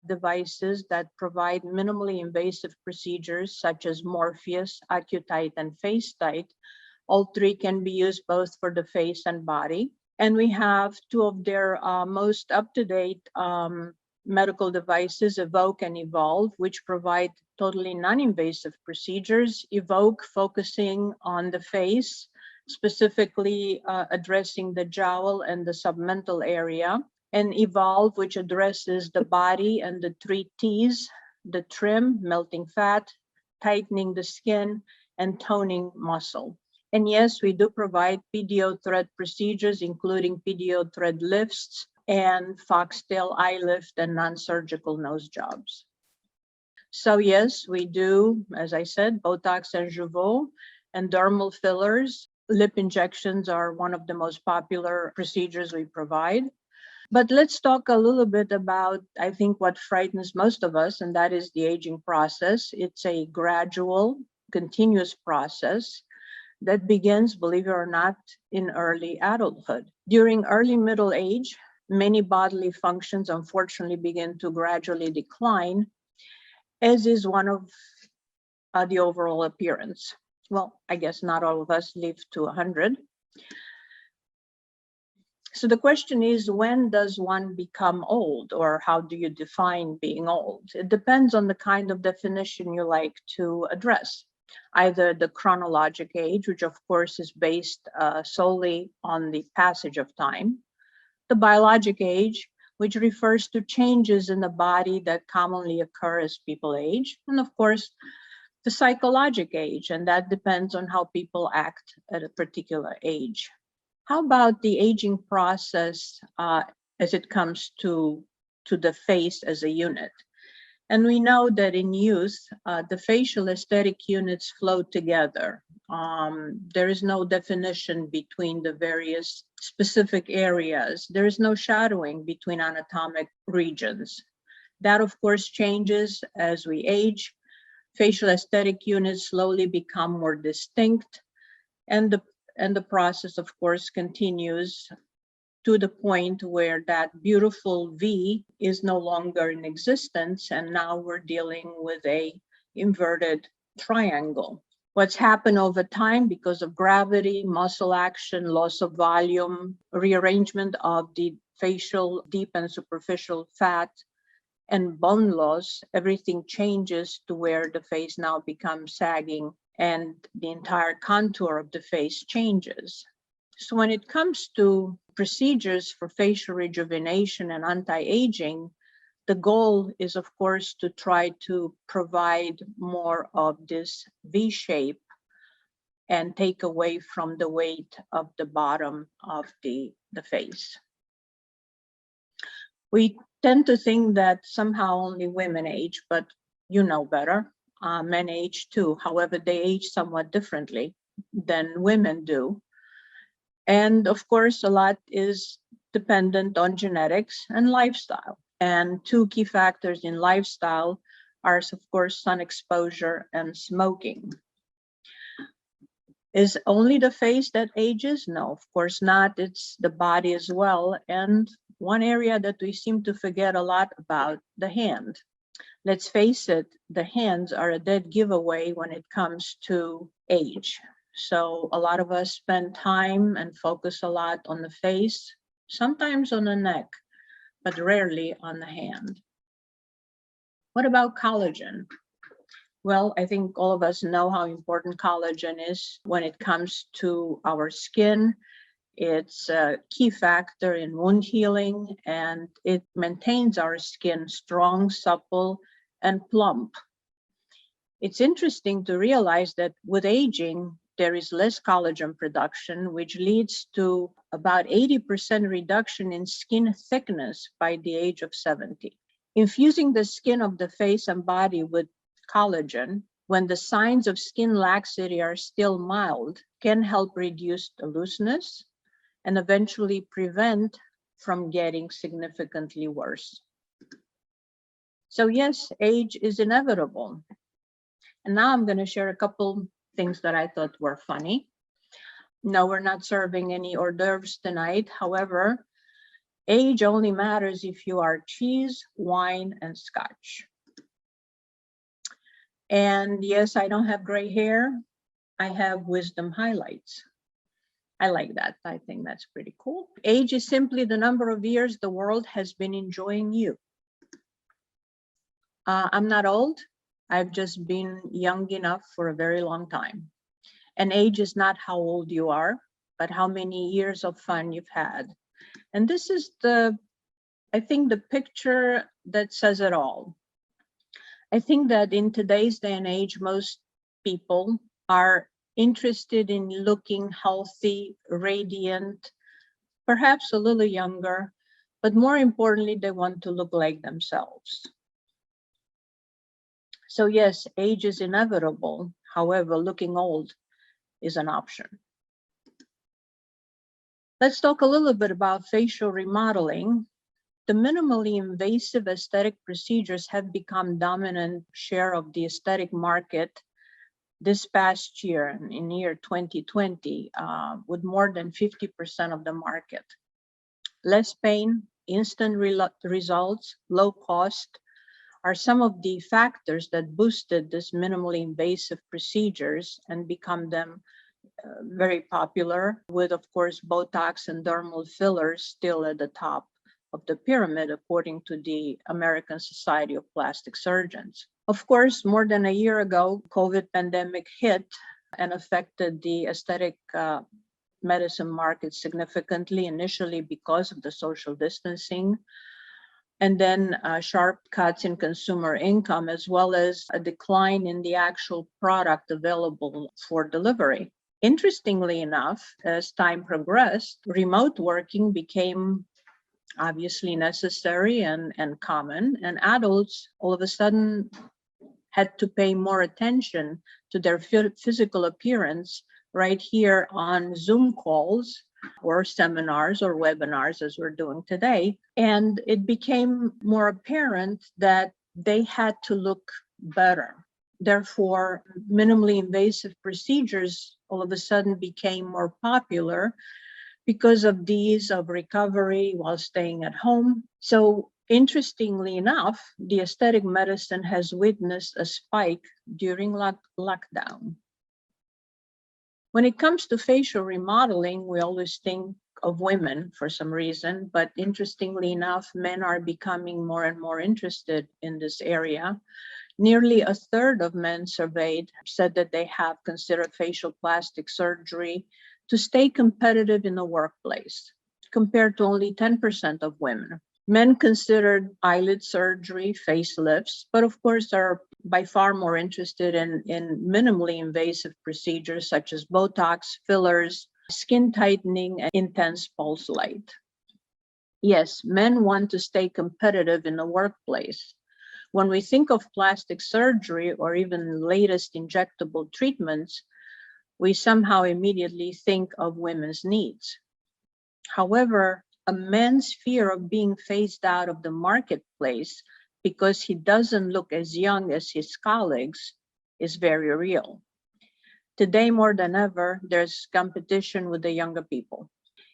devices that provide minimally invasive procedures such as Morpheus, AccuTite, and FaceTite. All three can be used both for the face and body. And we have two of their most up-to-date medical devices, Evoke and Evolve, which provide totally non-invasive procedures. Evoke focusing on the face, specifically addressing the jowl and the submental area, and Evolve, which addresses the body and the three T's, the trim, melting fat, tightening the skin, and toning muscle. And yes, we do provide PDO thread procedures, including PDO thread lifts and FOXTAIL eye lift and non-surgical nose jobs. So yes, we do, as I said, Botox and Jeuveau and dermal fillers. Lip injections are one of the most popular procedures we provide. But let's talk a little bit about, I think, what frightens most of us, and that is the aging process. It's a gradual, continuous process that begins, believe it or not, in early adulthood. During early middle age, many bodily functions unfortunately begin to gradually decline, as is one of the overall appearance. Well, I guess not all of us live to 100. So the question is, when does one become old, or how do you define being old? It depends on the kind of definition you like to address. Either the chronologic age, which of course is based solely on the passage of time, the biologic age, which refers to changes in the body that commonly occur as people age, and of course, the psychologic age, and that depends on how people act at a particular age. How about the aging process as it comes to the face as a unit? And we know that in youth, the facial aesthetic units flow together. There is no definition between the various specific areas. There is no shadowing between anatomic regions. That, of course, changes as we age. Facial aesthetic units slowly become more distinct, and the process, of course, continues to the point where that beautiful V is no longer in existence, and now we're dealing with a inverted triangle. What's happened over time because of gravity, muscle action, loss of volume, rearrangement of the facial deep and superficial fat, and bone loss, everything changes to where the face now becomes sagging and the entire contour of the face changes. So when it comes to procedures for facial rejuvenation and anti-aging, the goal is, of course, to try to provide more of this V shape and take away from the weight of the bottom of the face. We tend to think that somehow only women age, but you know better. Men age too. However, they age somewhat differently than women do. And of course, a lot is dependent on genetics and lifestyle. And two key factors in lifestyle are, of course, sun exposure and smoking. Is only the face that ages? No, of course not. It's the body as well. And one area that we seem to forget a lot about, the hand. Let's face it, the hands are a dead giveaway when it comes to age. So a lot of us spend time and focus a lot on the face, sometimes on the neck, but rarely on the hand. What about collagen? Well, I think all of us know how important collagen is when it comes to our skin. It's a key factor in wound healing, and it maintains our skin strong, supple, and plump. It's interesting to realize that with aging, there is less collagen production, which leads to about 80% reduction in skin thickness by the age of 70. Infusing the skin of the face and body with collagen, when the signs of skin laxity are still mild, can help reduce the looseness and eventually prevent from getting significantly worse. So yes, age is inevitable. And now I'm going to share a couple things that I thought were funny. No, we're not serving any hors d'oeuvres tonight. However, Age only matters if you are cheese, wine, and scotch. And yes, I don't have gray hair. I have wisdom highlights. I like that. I think that's pretty cool. Age is simply the number of years the world has been enjoying you. I'm not old. I've just been young enough for a very long time. And age is not how old you are, but how many years of fun you've had. And this is I think the picture that says it all. I think that in today's day and age, most people are interested in looking healthy, radiant, perhaps a little younger, but more importantly, they want to look like themselves. So yes, age is inevitable. However, looking old is an option. Let's talk a little bit about facial remodeling. The minimally invasive aesthetic procedures have become dominant share of the aesthetic market this past year, in year 2020, with more than 50% of the market. Less pain, instant results, low cost are some of the factors that boosted this minimally invasive procedures and become them very popular, with, of course, Botox and dermal fillers still at the top of the pyramid, according to the American Society of Plastic Surgeons. Of course, more than a year ago, COVID pandemic hit and affected the aesthetic medicine market significantly, initially because of the social distancing, and then sharp cuts in consumer income, as well as a decline in the actual product available for delivery. Interestingly enough, as time progressed, remote working became obviously necessary and common, and adults all of a sudden had to pay more attention to their physical appearance right here on Zoom calls or seminars or webinars, as we're doing today. And it became more apparent that they had to look better. Therefore, minimally invasive procedures all of a sudden became more popular because of the ease of recovery while staying at home. So interestingly enough, the aesthetic medicine has witnessed a spike during lockdown. When it comes to facial remodeling, we always think of women for some reason, but interestingly enough, men are becoming more and more interested in this area. Nearly a third of men surveyed said that they have considered facial plastic surgery to stay competitive in the workplace, compared to only 10% of women. Men considered eyelid surgery, facelifts, but of course are by far more interested in minimally invasive procedures such as Botox, fillers, skin tightening, and intense pulse light. Yes, men want to stay competitive in the workplace. When we think of plastic surgery or even latest injectable treatments, we somehow immediately think of women's needs. However, a man's fear of being phased out of the marketplace because he doesn't look as young as his colleagues is very real. Today, more than ever, there's competition with the younger people.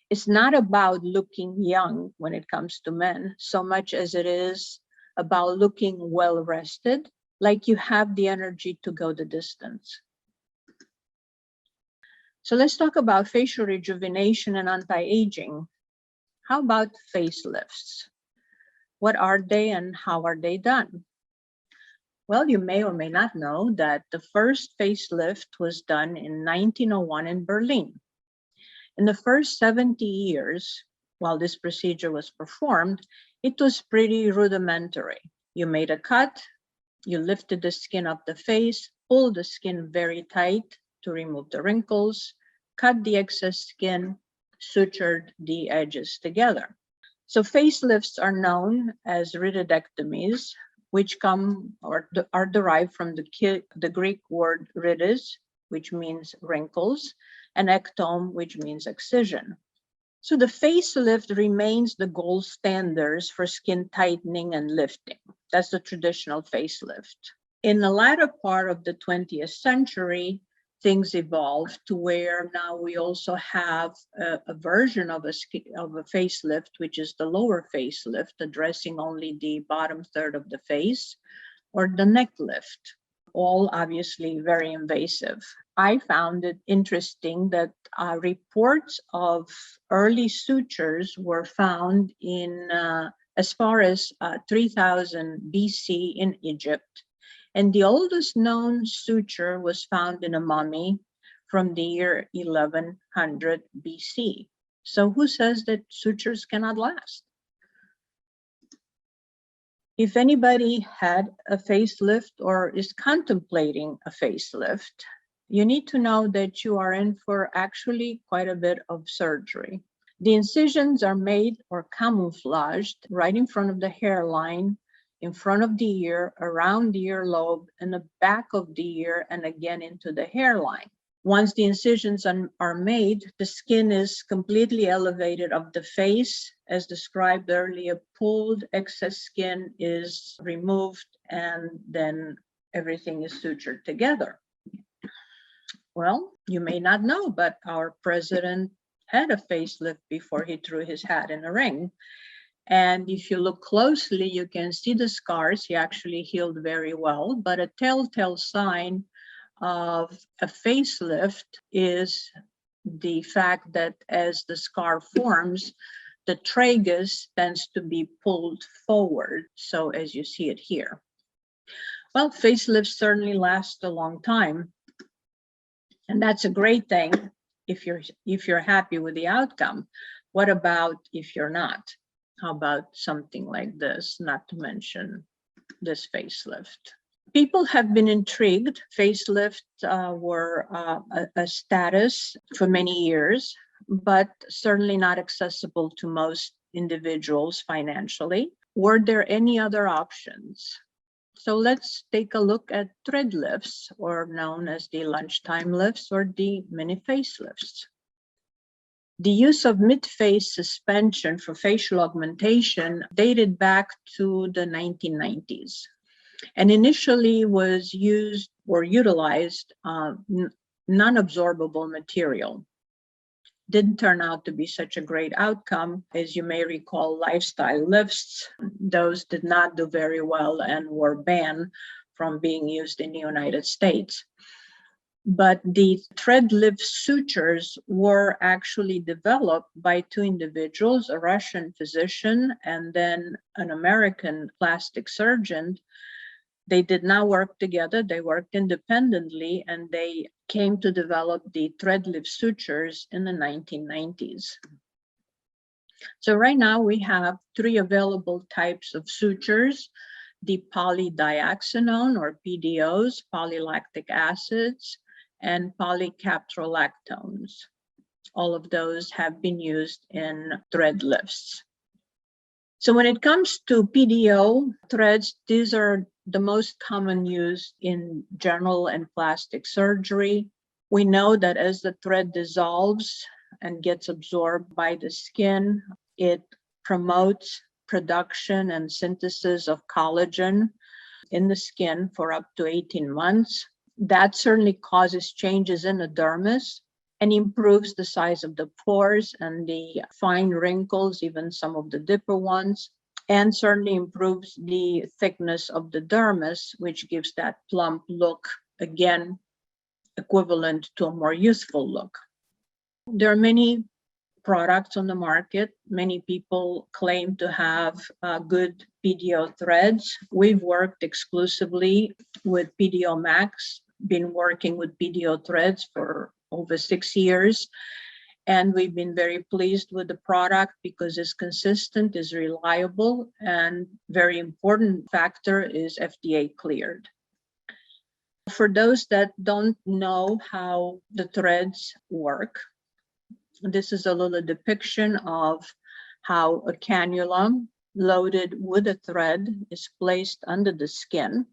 It's not about looking young when it comes to men, so much as it is about looking well rested, like you have the energy to go the distance. So let's talk about facial rejuvenation and anti-aging. How about facelifts? What are they and how are they done? Well, you may or may not know that the first facelift was done in 1901 in Berlin. In the first 70 years, while this procedure was performed, it was pretty rudimentary. You made a cut, you lifted the skin up the face, pulled the skin very tight to remove the wrinkles, cut the excess skin, sutured the edges together. So facelifts are known as rhidectomies, which come or are derived from the Greek word rhidis, which means wrinkles, and ectome, which means excision. So the facelift remains the gold standards for skin tightening and lifting. That's the traditional facelift. In the latter part of the 20th century, things evolved to where now we also have a version of a facelift, which is the lower facelift, addressing only the bottom third of the face, or the neck lift, all obviously very invasive. I found it interesting that reports of early sutures were found in as far as 3000 BC in Egypt. And the oldest known suture was found in a mummy from the year 1100 BC. So who says that sutures cannot last? If anybody had a facelift or is contemplating a facelift, you need to know that you are in for actually quite a bit of surgery. The incisions are made or camouflaged right in front of the hairline, in front of the ear, around the earlobe, in the back of the ear, and again into the hairline. Once the incisions are made, the skin is completely elevated of the face. As described earlier, pulled excess skin is removed, and then everything is sutured together. Well, you may not know, but our president had a facelift before he threw his hat in the ring. And if you look closely, you can see the scars. He actually healed very well, but a telltale sign of a facelift is the fact that as the scar forms, the tragus tends to be pulled forward. So as you see it here. Well, facelifts certainly last a long time. And that's a great thing if you're happy with the outcome. What about if you're not? How about something like this, not to mention this facelift? People have been intrigued. Facelifts were a status for many years, but certainly not accessible to most individuals financially. Were there any other options? So let's take a look at thread lifts, or known as the lunchtime lifts or the mini facelifts. The use of mid-face suspension for facial augmentation dated back to the 1990s, and initially was used or utilized non-absorbable material. Didn't turn out to be such a great outcome. As you may recall, lifestyle lifts, those did not do very well and were banned from being used in the United States. But the thread lift sutures were actually developed by two individuals, a Russian physician and then an American plastic surgeon. They did not work together, they worked independently, and they came to develop the thread lift sutures in the 1990s. So right now we have three available types of sutures: the polydiaxanone or PDOs, polylactic acids, and polycaprolactones. All of those have been used in thread lifts. So when it comes to PDO threads, these are the most common used in general and plastic surgery. We know that as the thread dissolves and gets absorbed by the skin, it promotes production and synthesis of collagen in the skin for up to 18 months. That certainly causes changes in the dermis and improves the size of the pores and the fine wrinkles, even some of the deeper ones, and certainly improves the thickness of the dermis, which gives that plump look, again, equivalent to a more youthful look. There are many products on the market. Many people claim to have good PDO threads. We've worked exclusively with PDO Max, been working with PDO threads for over 6 years. And we've been very pleased with the product because it's consistent, is reliable, and very important factor is FDA cleared. For those that don't know how the threads work, this is a little depiction of how a cannula loaded with a thread is placed under the skin.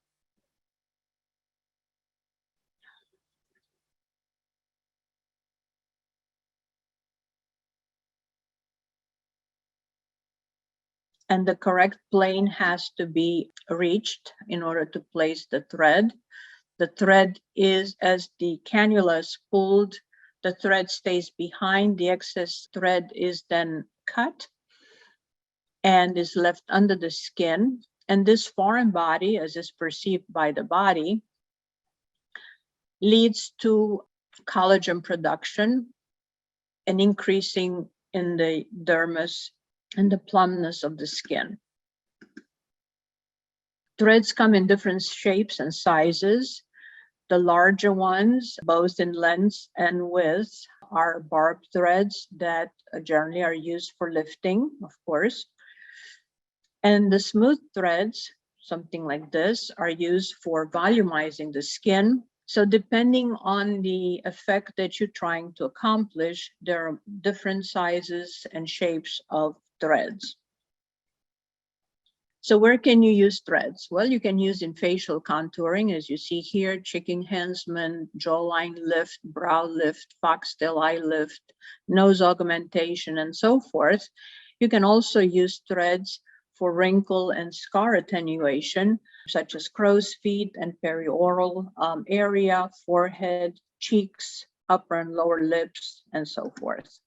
And the correct plane has to be reached in order to place the thread. The thread is, as the cannula is pulled, the thread stays behind. The excess thread is then cut and is left under the skin. And this foreign body, as is perceived by the body, leads to collagen production and increasing in the dermis and the plumpness of the skin. Threads come in different shapes and sizes. The larger ones, both in length and width, are barbed threads that generally are used for lifting, of course. And the smooth threads, something like this, are used for volumizing the skin. So depending on the effect that you're trying to accomplish, there are different sizes and shapes of threads. So where can you use threads? Well, you can use in facial contouring, as you see here, cheek enhancement, jawline lift, brow lift, foxtail eye lift, nose augmentation, and so forth. You can also use threads for wrinkle and scar attenuation, such as crow's feet and perioral area, forehead, cheeks, upper and lower lips, and so forth.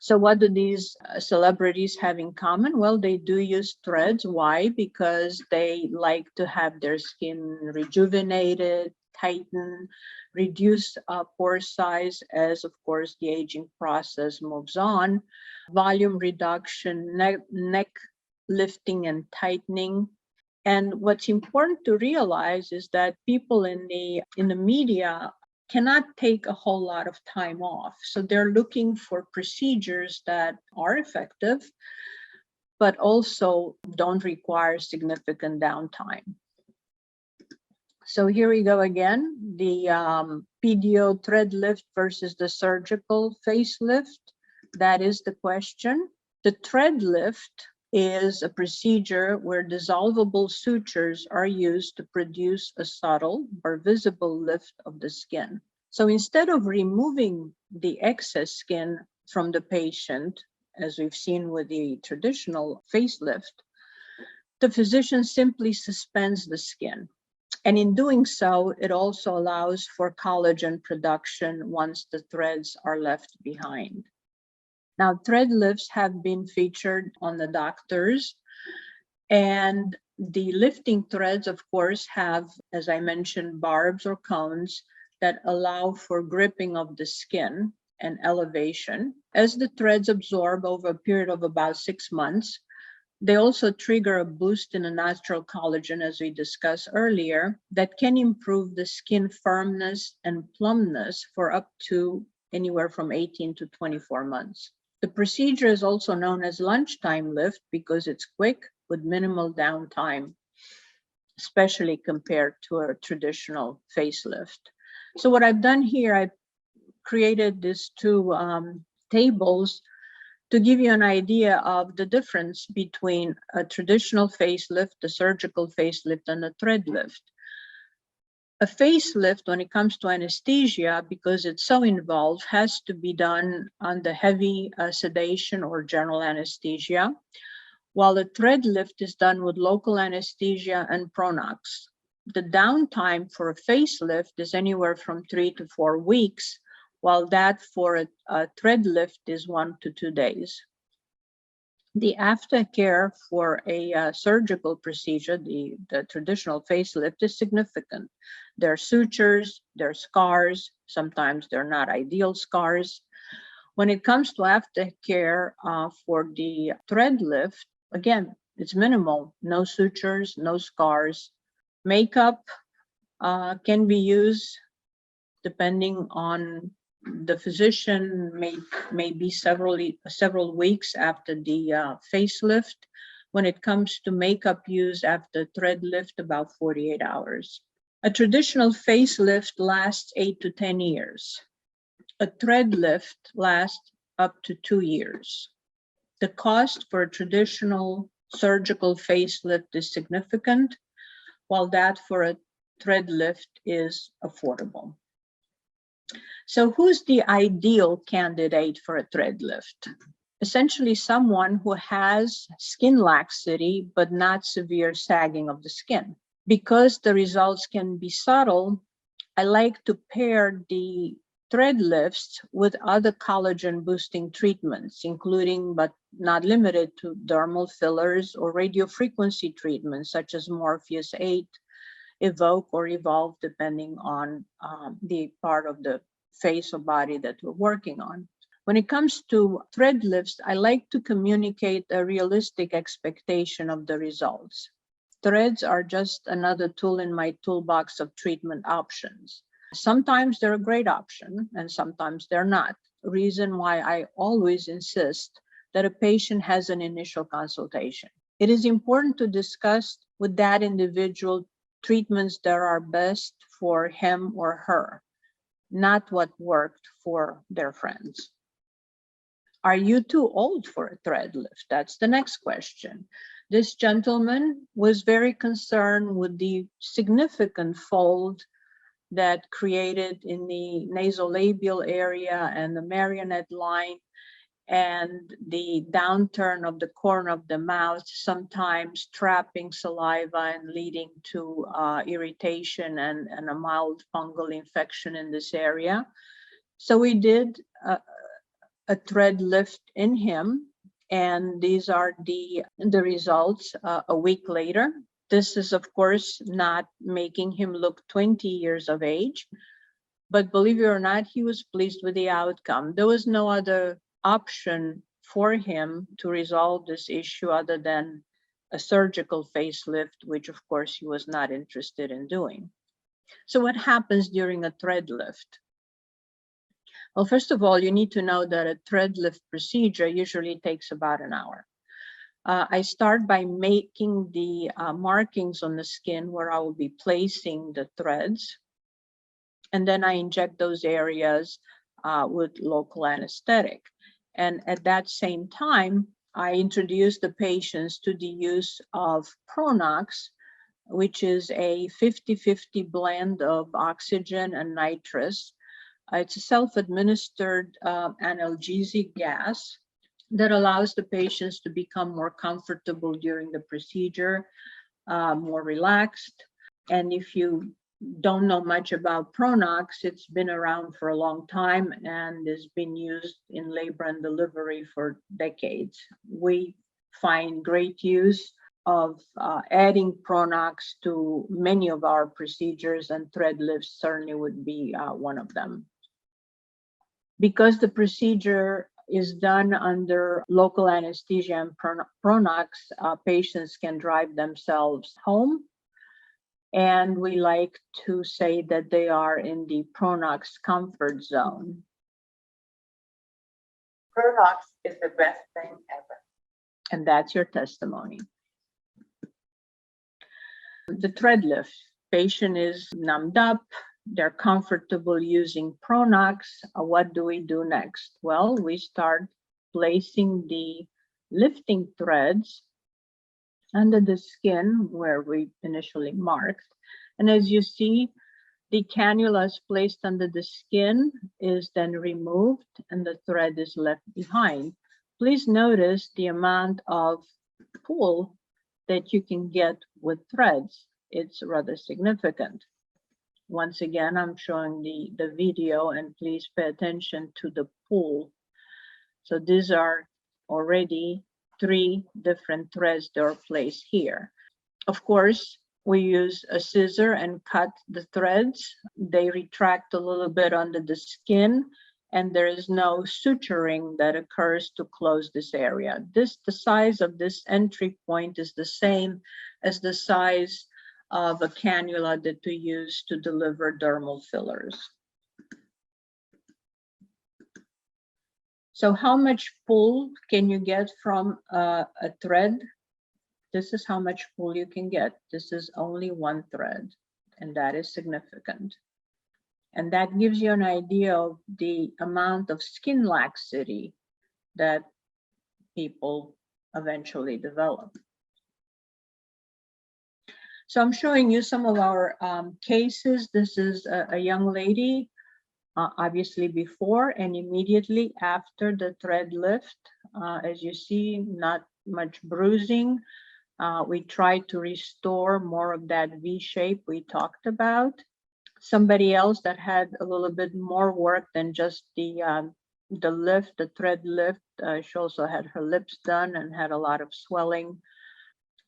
So what do these celebrities have in common? Well, they do use threads. Why? Because they like to have their skin rejuvenated, tighten, reduce pore size as, of course, the aging process moves on, volume reduction, neck lifting and tightening. And what's important to realize is that people in the media cannot take a whole lot of time off. So they're looking for procedures that are effective, but also don't require significant downtime. So here we go again, the PDO thread lift versus the surgical facelift. That is the question. The thread lift is a procedure where dissolvable sutures are used to produce a subtle or visible lift of the skin. So instead of removing the excess skin from the patient, as we've seen with the traditional facelift, the physician simply suspends the skin. And in doing so, it also allows for collagen production once the threads are left behind. Now, thread lifts have been featured on the doctors, and the lifting threads, of course, have, as I mentioned, barbs or cones that allow for gripping of the skin and elevation. As the threads absorb over a period of about 6 months, they also trigger a boost in the natural collagen, as we discussed earlier, that can improve the skin firmness and plumpness for up to anywhere from 18 to 24 months. The procedure is also known as lunchtime lift because it's quick with minimal downtime, especially compared to a traditional facelift. So what I've done here, I've created these two tables to give you an idea of the difference between a traditional facelift, the surgical facelift, and a thread lift. A facelift, when it comes to anesthesia, because it's so involved, has to be done under heavy sedation or general anesthesia, while a thread lift is done with local anesthesia and Pronox. The downtime for a facelift is anywhere from 3 to 4 weeks, while that for a thread lift is 1 to 2 days. The aftercare for a surgical procedure, the traditional facelift, is significant. There are sutures, there are scars, sometimes they're not ideal scars. When it comes to aftercare for the thread lift, again, it's minimal, no sutures, no scars. Makeup can be used depending on the physician, may be several weeks after the facelift. When it comes to makeup use after thread lift, about 48 hours. A traditional facelift lasts 8 to 10 years. A thread lift lasts up to 2 years. The cost for a traditional surgical facelift is significant, while that for a thread lift is affordable. So who's the ideal candidate for a thread lift? Essentially someone who has skin laxity, but not severe sagging of the skin. Because the results can be subtle, I like to pair the thread lifts with other collagen boosting treatments, including but not limited to dermal fillers or radiofrequency treatments such as Morpheus 8, Evoke, or Evolve, depending on the part of the face or body that we're working on. When it comes to thread lifts, I like to communicate a realistic expectation of the results. Threads are just another tool in my toolbox of treatment options. Sometimes they're a great option and sometimes they're not. Reason why I always insist that a patient has an initial consultation. It is important to discuss with that individual treatments that are best for him or her, not what worked for their friends. Are you too old for a thread lift? That's the next question. This gentleman was very concerned with the significant fold that created in the nasolabial area and the marionette line and the downturn of the corner of the mouth, sometimes trapping saliva and leading to irritation and a mild fungal infection in this area. So we did a thread lift in him, and these are the results a week later. This is, of course, not making him look 20 years of age, but believe it or not, he was pleased with the outcome. There was no other option for him to resolve this issue other than a surgical facelift, which of course he was not interested in doing. So what happens during a thread lift? Well, first of all, you need to know that a thread lift procedure usually takes about an hour. I start by making the markings on the skin where I will be placing the threads. And then I inject those areas with local anesthetic. And at that same time, I introduce the patients to the use of Pronox, which is a 50-50 blend of oxygen and nitrous. It's a self-administered analgesic gas that allows the patients to become more comfortable during the procedure, more relaxed. And if you don't know much about Pronox, it's been around for a long time and has been used in labor and delivery for decades. We find great use of adding Pronox to many of our procedures, and thread lifts certainly would be one of them. Because the procedure is done under local anesthesia and Pronox, patients can drive themselves home. And we like to say that they are in the Pronox comfort zone. Pronox is the best thing ever. And that's your testimony. The thread lift, patient is numbed up, they're comfortable using Pronox. What do we do next? Well, we start placing the lifting threads under the skin where we initially marked. And as you see, the cannula is placed under the skin, is then removed, and the thread is left behind. Please notice the amount of pull that you can get with threads. It's rather significant. Once again, I'm showing the video, and please pay attention to the pull. So these are already 3 different threads that are placed here. Of course, we use a scissor and cut the threads. They retract a little bit under the skin, and there is no suturing that occurs to close this area. The size of this entry point is the same as the size of a cannula that we use to deliver dermal fillers. So how much pull can you get from a thread? This is how much pull you can get. This is only 1 thread, and that is significant. And that gives you an idea of the amount of skin laxity that people eventually develop. So I'm showing you some of our cases. This is a young lady, obviously before and immediately after the thread lift. As you see, not much bruising. We tried to restore more of that V shape we talked about. Somebody else that had a little bit more work than just the lift, the thread lift. She also had her lips done and had a lot of swelling.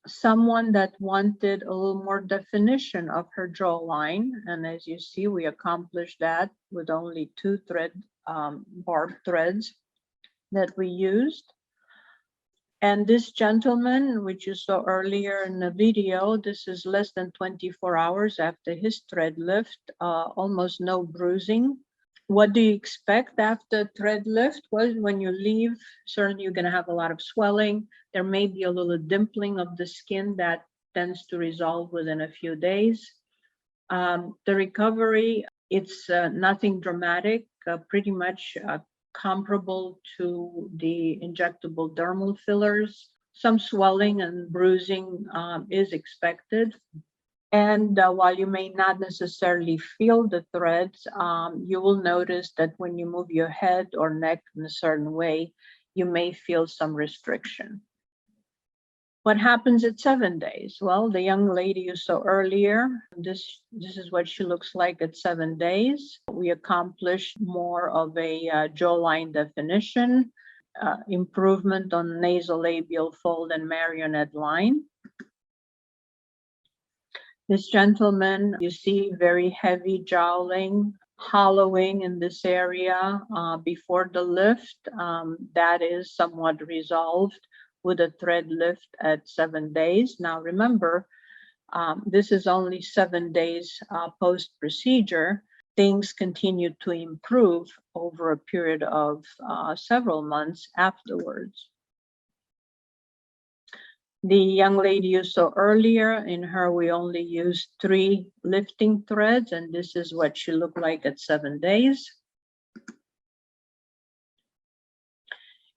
Someone that wanted a little more definition of her jawline, and as you see, we accomplished that with only 2 barbed threads that we used. And this gentleman, which you saw earlier in the video, this is less than 24 hours after his thread lift, almost no bruising. What do you expect after thread lift? Well, when you leave, certainly you're going to have a lot of swelling. There may be a little dimpling of the skin that tends to resolve within a few days. The recovery, it's nothing dramatic, pretty much comparable to the injectable dermal fillers. Some swelling and bruising is expected. And while you may not necessarily feel the threads, you will notice that when you move your head or neck in a certain way, you may feel some restriction. What happens at 7 days? Well, the young lady you saw earlier, this is what she looks like at 7 days. We accomplished more of a jawline definition, improvement on nasolabial fold and marionette line. This gentleman, you see very heavy jowling, hollowing in this area before the lift. That is somewhat resolved with a thread lift at 7 days. Now remember, this is only 7 days post-procedure. Things continue to improve over a period of several months afterwards. The young lady you saw earlier, in her we only used 3 lifting threads, and this is what she looked like at 7 days.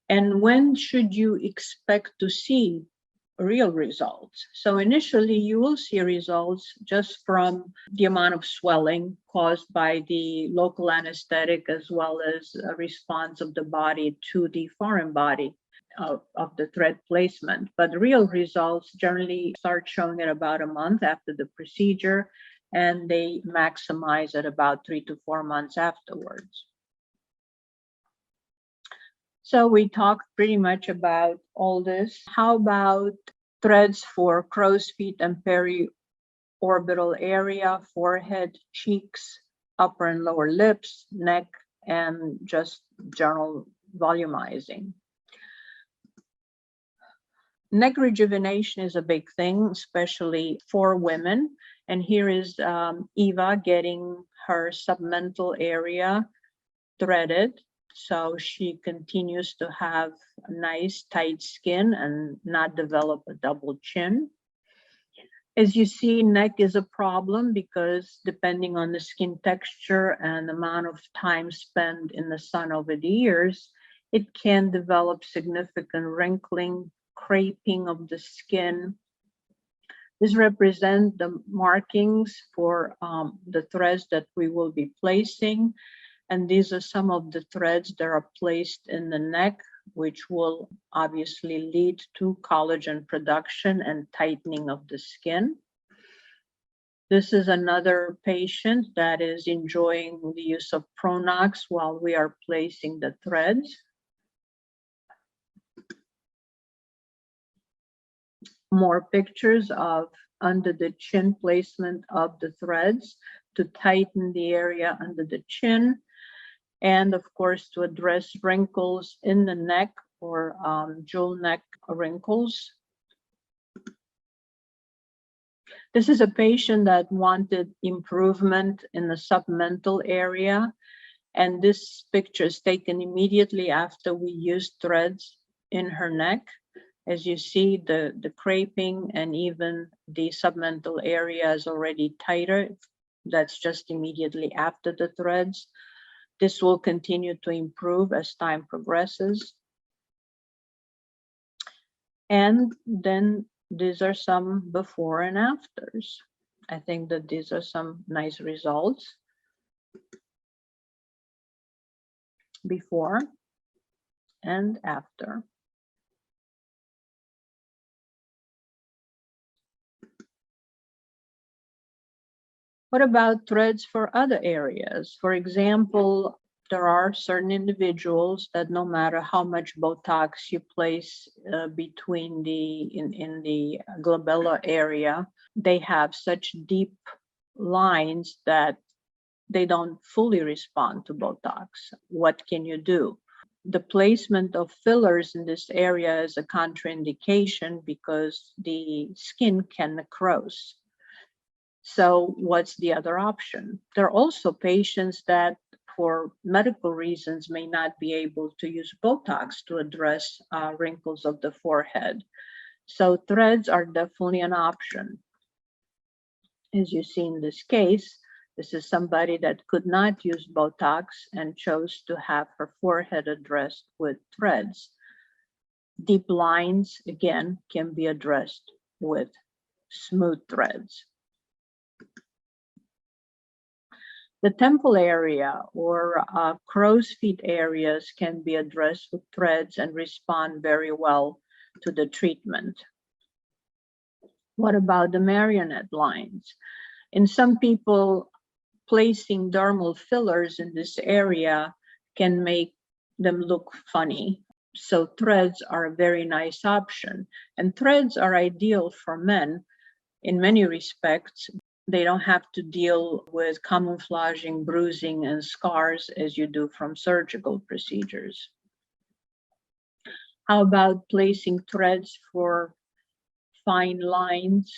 And when should you expect to see real results? So initially you will see results just from the amount of swelling caused by the local anesthetic as well as a response of the body to the foreign body of the thread placement. But real results generally start showing at about a month after the procedure, and they maximize at about 3 to 4 months afterwards. So we talked pretty much about all this. How about threads for crow's feet and periorbital area, forehead, cheeks, upper and lower lips, neck, and just general volumizing? Neck rejuvenation is a big thing, especially for women. And here is Eva getting her submental area threaded. So she continues to have a nice tight skin and not develop a double chin. As you see, neck is a problem because depending on the skin texture and amount of time spent in the sun over the years, it can develop significant wrinkling, creping of the skin. This represents the markings for the threads that we will be placing. And these are some of the threads that are placed in the neck, which will obviously lead to collagen production and tightening of the skin. This is another patient that is enjoying the use of Pronox while we are placing the threads. More pictures of under the chin placement of the threads to tighten the area under the chin, and of course to address wrinkles in the neck or jewel neck wrinkles. This is a patient that wanted improvement in the submental area, and this picture is taken immediately after we used threads in her neck. As you see, the creping and even the submental area is already tighter. That's just immediately after the threads. This will continue to improve as time progresses. And then these are some before and afters. I think that these are some nice results. Before and after. What about threads for other areas? For example, there are certain individuals that no matter how much Botox you place between in the glabellar area, they have such deep lines that they don't fully respond to Botox. What can you do? The placement of fillers in this area is a contraindication because the skin can necrose. So what's the other option? There are also patients that for medical reasons may not be able to use Botox to address wrinkles of the forehead. So threads are definitely an option. As you see in this case, this is somebody that could not use Botox and chose to have her forehead addressed with threads. Deep lines, again, can be addressed with smooth threads. The temple area or crow's feet areas can be addressed with threads and respond very well to the treatment. What about the marionette lines? In some people, placing dermal fillers in this area can make them look funny. So threads are a very nice option. And threads are ideal for men in many respects. They don't have to deal with camouflaging, bruising, and scars as you do from surgical procedures. How about placing threads for fine lines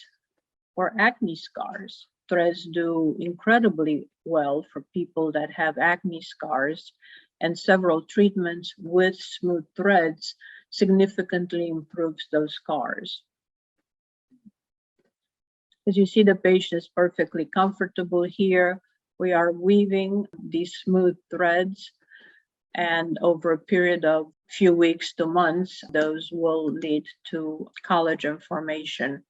or acne scars? Threads do incredibly well for people that have acne scars, and several treatments with smooth threads significantly improves those scars. As you see, the patient is perfectly comfortable here. We are weaving these smooth threads, and over a period of few weeks to months, those will lead to collagen formation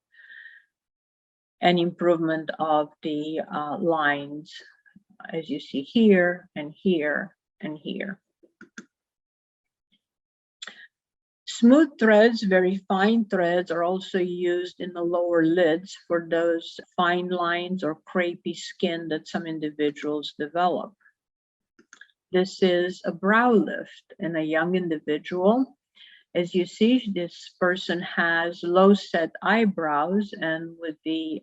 and improvement of the lines, as you see here and here and here. Smooth threads, very fine threads, are also used in the lower lids for those fine lines or crepey skin that some individuals develop. This is a brow lift in a young individual. As you see, this person has low set eyebrows, and with the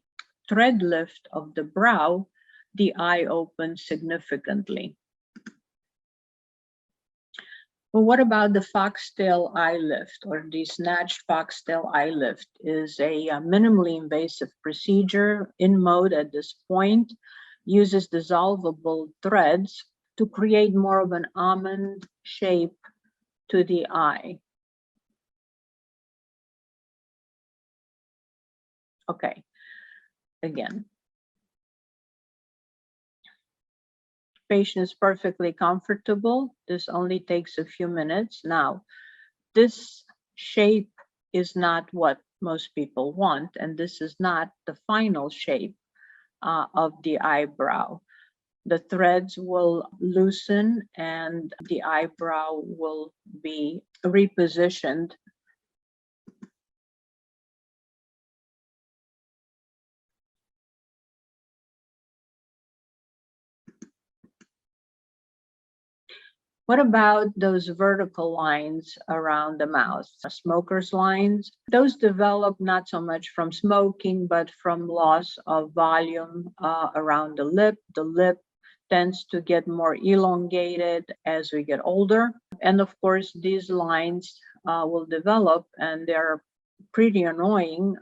thread lift of the brow, the eye opens significantly. Well, what about the FOXTAIL eye lift, or the snatched FOXTAIL eye lift? Is a minimally invasive procedure in mode at this point, uses dissolvable threads to create more of an almond shape to the eye. Okay, again. Patient is perfectly comfortable. This only takes a few minutes. Now, this shape is not what most people want, and this is not the final shape of the eyebrow. The threads will loosen and the eyebrow will be repositioned. What about those vertical lines around the mouth, smoker's lines? Those develop not so much from smoking, but from loss of volume around the lip. The lip tends to get more elongated as we get older. And of course, these lines will develop, and they're pretty annoying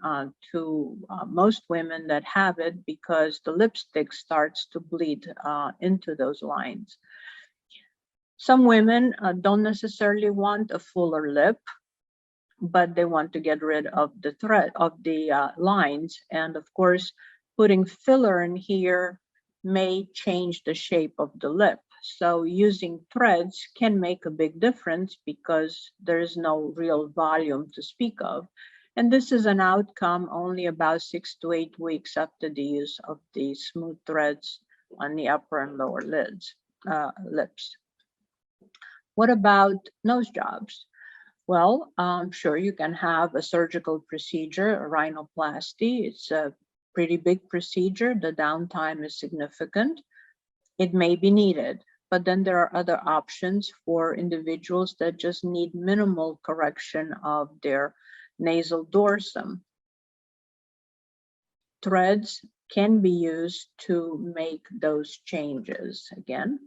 to most women that have it, because the lipstick starts to bleed into those lines. Some women don't necessarily want a fuller lip, but they want to get rid of the thread of the lines. And of course, putting filler in here may change the shape of the lip. So using threads can make a big difference because there is no real volume to speak of. And this is an outcome only about 6 to 8 weeks after the use of the smooth threads on the upper and lower lips. What about nose jobs? Well, sure, you can have a surgical procedure, a rhinoplasty. It's a pretty big procedure, the downtime is significant. It may be needed, but then there are other options for individuals that just need minimal correction of their nasal dorsum. Threads can be used to make those changes again.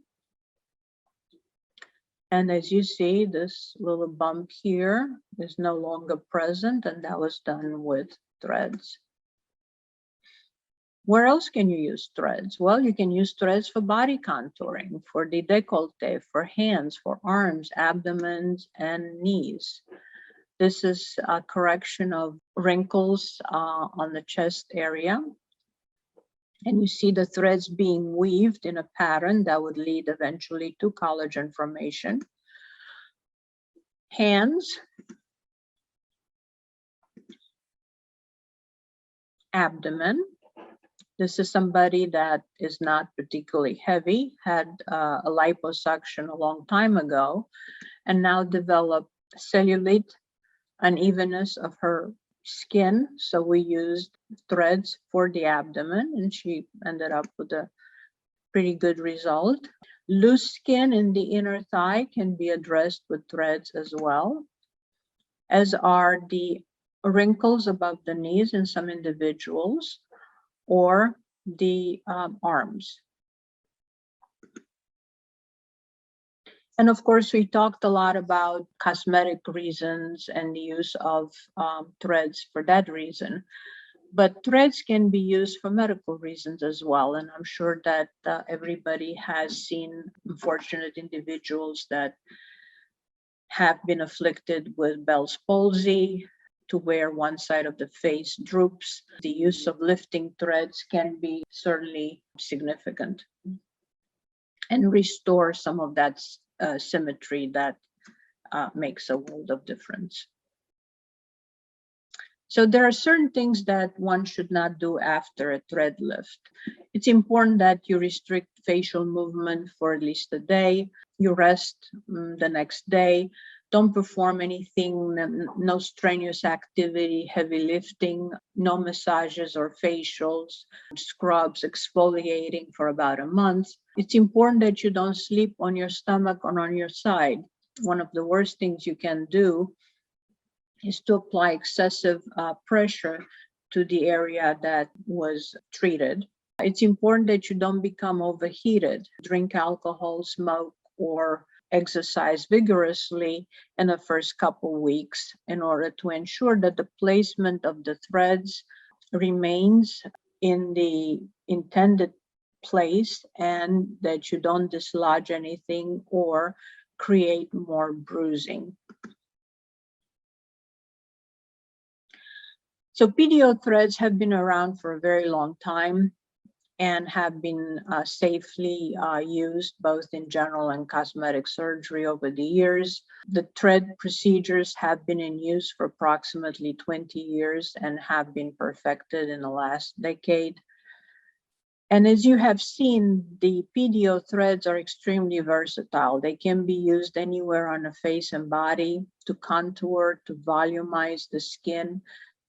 And as you see, this little bump here is no longer present, and that was done with threads. Where else can you use threads? Well, you can use threads for body contouring, for the décolleté, for hands, for arms, abdomens, and knees. This is a correction of wrinkles on the chest area. And you see the threads being weaved in a pattern that would lead eventually to collagen formation. Hands, abdomen. This is somebody that is not particularly heavy, had a liposuction a long time ago, and now developed cellulite, unevenness of her skin. So we used threads for the abdomen, and she ended up with a pretty good result. Loose skin in the inner thigh can be addressed with threads as well, as are the wrinkles above the knees in some individuals, or the arms. And of course, we talked a lot about cosmetic reasons and the use of threads for that reason. But threads can be used for medical reasons as well. And I'm sure that everybody has seen unfortunate individuals that have been afflicted with Bell's palsy, to where one side of the face droops. The use of lifting threads can be certainly significant and restore some of that symmetry that makes a world of difference. So there are certain things that one should not do after a thread lift. It's important that you restrict facial movement for at least a day. You rest the next day. Don't perform anything, no strenuous activity, heavy lifting, no massages or facials, scrubs, exfoliating for about a month. It's important that you don't sleep on your stomach or on your side. One of the worst things you can do is to apply excessive pressure to the area that was treated. It's important that you don't become overheated, drink alcohol, smoke, or exercise vigorously in the first couple weeks in order to ensure that the placement of the threads remains in the intended place and that you don't dislodge anything or create more bruising. So PDO threads have been around for a very long time and have been safely used both in general and cosmetic surgery over the years. The thread procedures have been in use for approximately 20 years and have been perfected in the last decade. And as you have seen, the PDO threads are extremely versatile. They can be used anywhere on the face and body to contour, to volumize the skin,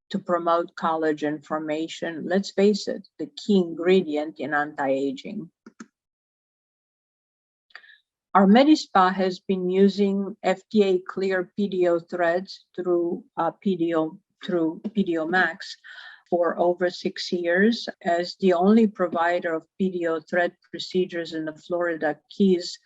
to promote collagen formation. Let's face it, the key ingredient in anti-aging. Our MediSpa has been using FDA clear PDO threads through PDO Max for over 6 years. As the only provider of PDO thread procedures in the Florida Keys,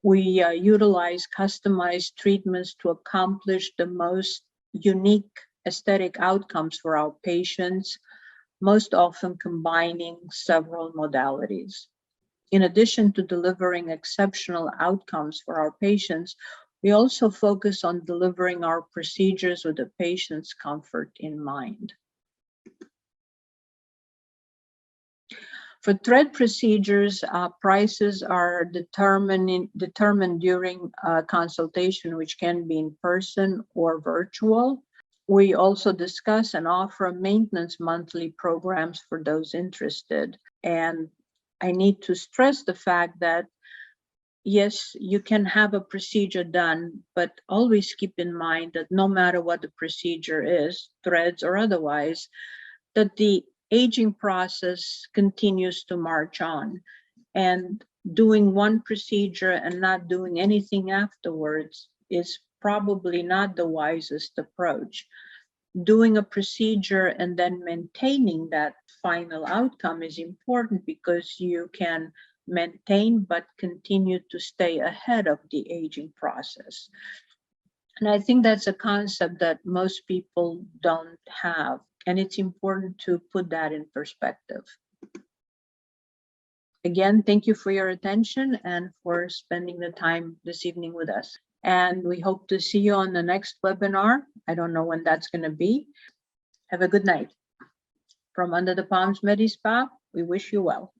we utilize customized treatments to accomplish the most unique aesthetic outcomes for our patients, most often combining several modalities. In addition to delivering exceptional outcomes for our patients, we also focus on delivering our procedures with the patient's comfort in mind. For thread procedures, prices are determined during consultation, which can be in person or virtual. We also discuss and offer maintenance monthly programs for those interested. And I need to stress the fact that, yes, you can have a procedure done, but always keep in mind that no matter what the procedure is, threads or otherwise, that the aging process continues to march on, and doing one procedure and not doing anything afterwards is probably not the wisest approach. Doing a procedure and then maintaining that final outcome is important because you can maintain but continue to stay ahead of the aging process. And I think that's a concept that most people don't have, and it's important to put that in perspective. Again, thank you for your attention and for spending the time this evening with us. And we hope to see you on the next webinar. I don't know when that's going to be. Have a good night. From Under the Palms MediSpa, we wish you well.